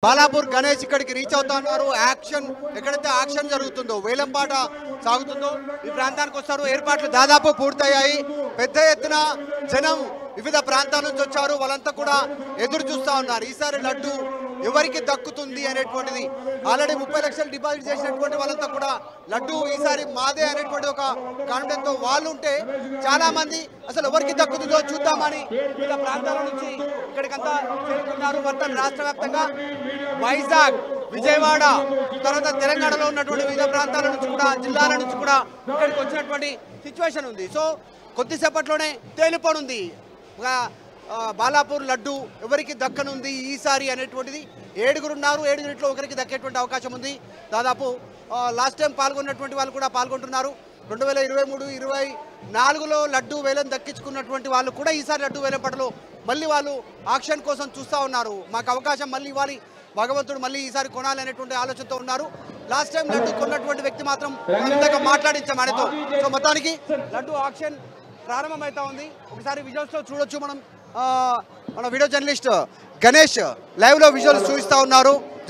బాలాపూర్ గణేష్ ఇక్కడికి రీచ్ అవుతా ఉన్నారు. యాక్షన్ ఎక్కడైతే యాక్షన్ జరుగుతుందో వేలంపాట సాగుతుందో ఈ ప్రాంతానికి వస్తారు. ఏర్పాట్లు దాదాపు పూర్తయ్యాయి. పెద్ద ఎత్తున జనం వివిధ ప్రాంతాల నుంచి వచ్చారు. వాళ్ళంతా కూడా ఎదురు చూస్తూ ఉన్నారు. ఈసారి లడ్డు ఎవరికి దక్కుతుంది అనేటువంటిది ఆల్రెడీ 30 లక్షలు డిపాజిట్ చేసినటువంటి వాళ్ళంతా కూడా లడ్డు ఈసారి మాదే అనేటువంటి ఒక కాన్ఫిడెన్స్ తో వాళ్ళు ఉంటే చాలా మంది అసలు ఎవరికి దక్కుతుందో చూద్దామని వివిధ ప్రాంతాల నుంచి ఇక్కడికంతా చేరుకున్నారు. మొత్తం రాష్ట్ర వ్యాప్తంగా వైజాగ్, విజయవాడ, తర్వాత తెలంగాణలో ఉన్నటువంటి వివిధ ప్రాంతాల నుంచి కూడా జిల్లాల నుంచి కూడా ఇక్కడికి వచ్చినటువంటి సిచ్యువేషన్ ఉంది. సో కొద్దిసేపట్లోనే తేలిపోనుంది బాలాపూర్ లడ్డు ఎవరికి దక్కనుంది ఈసారి అనేటువంటిది. 7 ఉన్నారు. 7 ఒకరికి దక్కేటువంటి అవకాశం ఉంది. దాదాపు లాస్ట్ టైం పాల్గొన్నటువంటి వాళ్ళు కూడా పాల్గొంటున్నారు. 2023-24లో లడ్డు వేలం దక్కించుకున్నటువంటి వాళ్ళు కూడా ఈసారి లడ్డు వేలం పటలో మళ్ళీ వాళ్ళు ఆక్షన్ కోసం చూస్తూ ఉన్నారు. మాకు అవకాశం మళ్ళీ ఇవ్వాలి, భగవంతుడు మళ్ళీ ఈసారి కొనాలి అనేటువంటి ఆలోచనతో ఉన్నారు. లాస్ట్ టైం లడ్డు కొన్నటువంటి వ్యక్తి మాత్రం అంతగా మాట్లాడించాం ఆయనతో. సో మొత్తానికి లడ్డు ఆక్షన్ ప్రారంభమవుతా ఉంది. ఒకసారి విజువల్స్లో చూడొచ్చు. మన వీడియో జర్నలిస్ట్ గణేష్ లైవ్లో విజువల్స్ చూపిస్తూ ఉన్నారు.